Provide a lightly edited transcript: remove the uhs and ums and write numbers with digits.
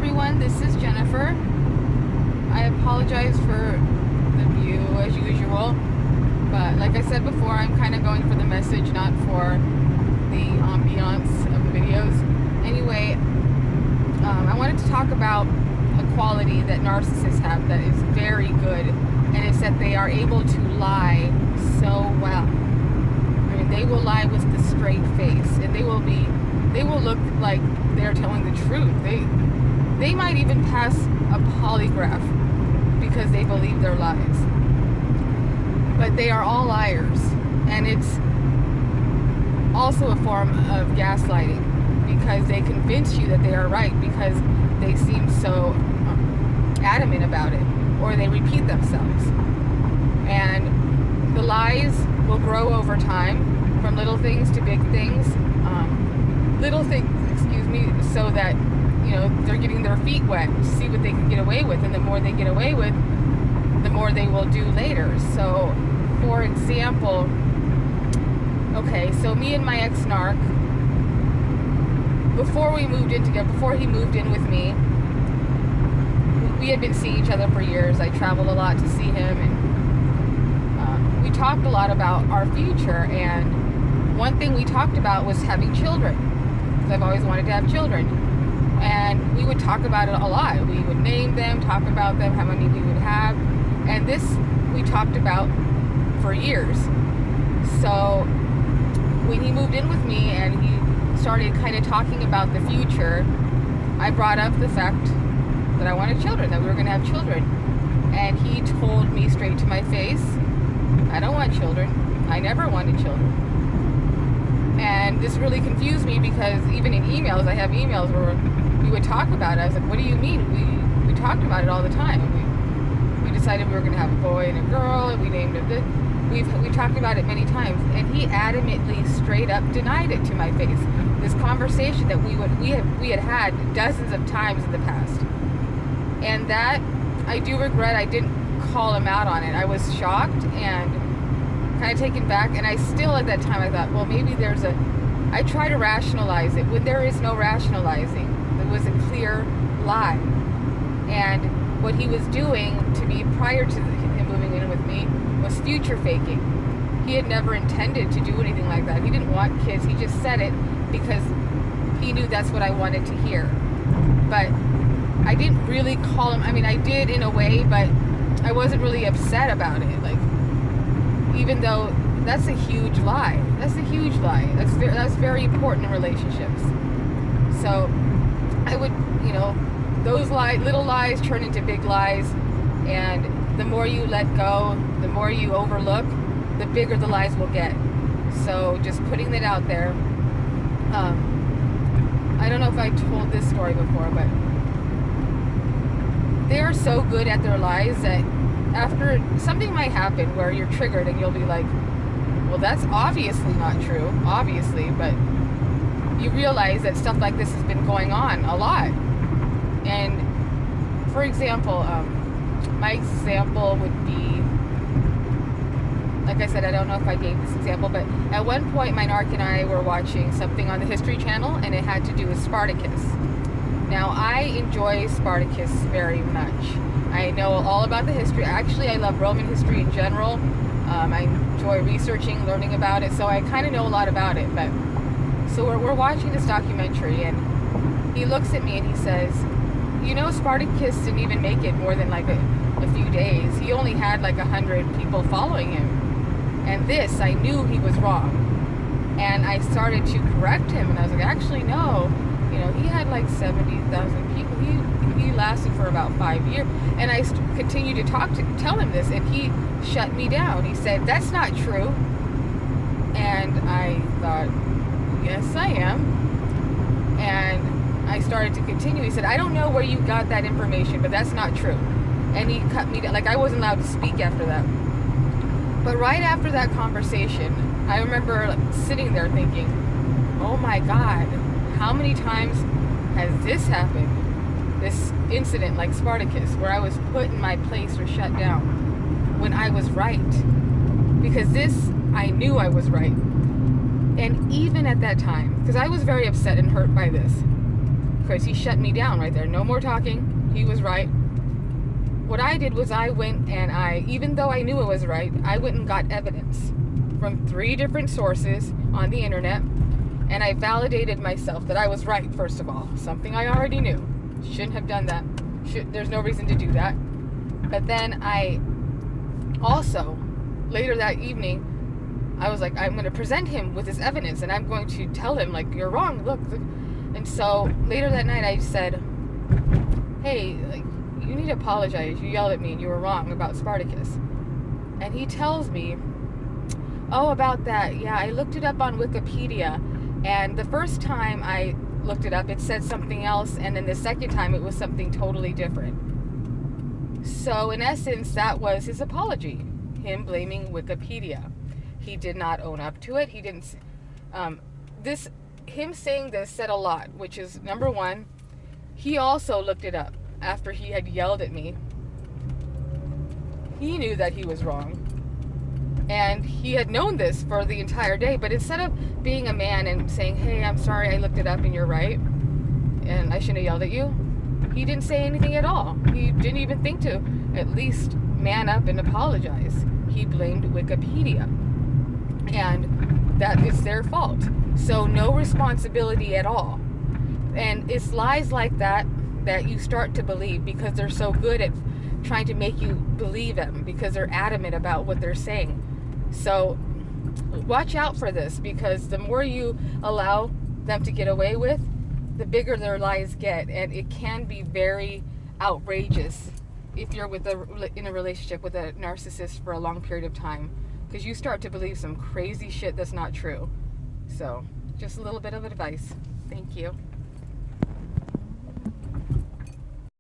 everyone, this is Jennifer. I apologize for the view as usual, but like I said before, I'm kind of going for the message, not for the ambiance of the videos. Anyway, I wanted to talk about a quality that narcissists have that is very good, and it's that they are able to lie so well. I mean, they will lie with the straight face, and they will look like they're telling the truth. They might even pass a polygraph because they believe their lies. But they are all liars, and it's also a form of gaslighting because they convince you that they are right because they seem so adamant about it, or they repeat themselves. And the lies will grow over time, from little things to big things. Little things, so that, you know, they're getting their feet wet to see what they can get away with, and the more they get away with, the more they will do later. So, for example, okay, so me and my ex-narc, before he moved in with me, we had been seeing each other for years. I traveled a lot to see him, and we talked a lot about our future, and one thing we talked about was having children, because I've always wanted to have children. And we would talk about it a lot. We would name them, talk about them, how many we would have, and this we talked about for years. So when he moved in with me and he started kind of talking about the future, I brought up the fact that I wanted children, that we were going to have children. And he told me straight to my face, I don't want children. I never wanted children. And this really confused me because even in emails, I have emails where we would talk about it. I was like, what do you mean? We talked about it all the time. We decided we were going to have a boy and a girl, and we named it this. We talked about it many times, and he adamantly, straight up denied it to my face. This conversation that we had dozens of times in the past, and that I do regret I didn't call him out on it. I was shocked and kind of taken back, and I still at that time I thought, well, maybe I try to rationalize it when there is no rationalizing. It was a clear lie, and what he was doing to me prior to him moving in with me was future faking. He had never intended to do anything like that. He didn't want kids. He just said it because he knew that's what I wanted to hear. But I didn't really call him. I mean, I did in a way, but I wasn't really upset about it. Like, even though that's a huge lie. That's a huge lie. That's very important in relationships. So I would, those little lies turn into big lies, and the more you let go, the more you overlook, the bigger the lies will get. So just putting that out there. I don't know if I told this story before, but they are so good at their lies that after something might happen where you're triggered and you'll be like, well, that's obviously not true, obviously, but you realize that stuff like this has been going on a lot. And for example, my example would be, like I said, I don't know if I gave this example, but at one point my narc and I were watching something on the History Channel, and it had to do with Spartacus. Now, I enjoy Spartacus very much. I know all about the history. Actually, I love Roman history in general. I enjoy researching, learning about it, so I kind of know a lot about it. But so we're watching this documentary, and he looks at me and he says, Spartacus didn't even make it more than like a few days. He only had like 100 people following him. And this, I knew he was wrong. And I started to correct him, and I was like, actually, no. He had like 70,000 people. He lasted for about 5 years. And I continued to tell him this, and he shut me down. He said, that's not true. And I thought, yes, I am. And I started to continue. He said, I don't know where you got that information, but that's not true. And he cut me down. Like, I wasn't allowed to speak after that. But right after that conversation, I remember sitting there thinking, oh my God, how many times has this happened? This incident like Spartacus, where I was put in my place or shut down when I was right. Because I knew I was right. And even at that time, because I was very upset and hurt by this, because he shut me down right there. No more talking. He was right. What I did was I went and even though I knew it was right, I went and got evidence from 3 different sources on the internet, and I validated myself that I was right, first of all. Something I already knew. Shouldn't have done that. There's no reason to do that. But then I also, later that evening, I was like, I'm going to present him with this evidence, and I'm going to tell him, like, you're wrong, look. And so later that night I said, hey, like, you need to apologize. You yelled at me and you were wrong about Spartacus. And he tells me, oh, about that, yeah, I looked it up on Wikipedia, and the first time I looked it up, it said something else, and then the second time it was something totally different. So in essence, that was his apology, him blaming Wikipedia. He did not own up to it. He didn't. Him saying this said a lot, which is, number one, he also looked it up after he had yelled at me. He knew that he was wrong. And he had known this for the entire day, but instead of being a man and saying, hey, I'm sorry, I looked it up and you're right, and I shouldn't have yelled at you, he didn't say anything at all. He didn't even think to at least man up and apologize. He blamed Wikipedia. And that is their fault. So no responsibility at all. And it's lies like that that you start to believe because they're so good at trying to make you believe them because they're adamant about what they're saying. So watch out for this, because the more you allow them to get away with, the bigger their lies get, and it can be very outrageous if you're in a relationship with a narcissist for a long period of time, because you start to believe some crazy shit that's not true. So just a little bit of advice. Thank you.